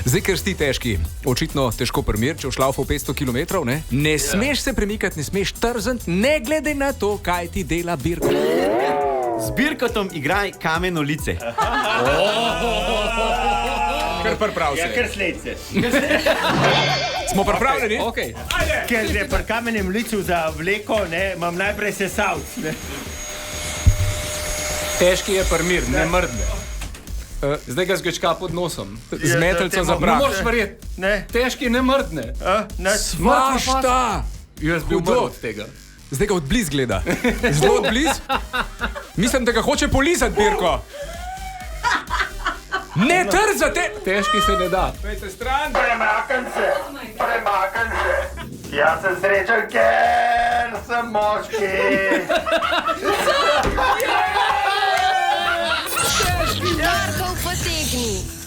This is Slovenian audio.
Zdaj, ker si težki, očitno težko primer, če v šlaufu 500 km, ne smeš se premikati, ne smeš trzati, ne glede na to, kaj ti dela Birko. Z Birkotom igraj kameno lice. Kar priprav se. Ja, kar sledce. Smo pripravljeni? Okay. Ker je pri kamenem licu za vleko, imam najprej sesalc. Težki je primir, ne mrdne. Zdaj ga zgečka pod nosom. Z metelco za Ne prah. moreš verjeti. Ne. Težki ne mrdne. Svašta! Jaz bi Hudo. umrl od tega. Zdaj ga odbliz gleda. Zelo odbliz. Mislim, da ga hoče polizati, Birko. Ne trzate! Težki se ne da. Pejte stran. Premakam se. Jaz sem srečen, ker sem moški. Darkov potegni.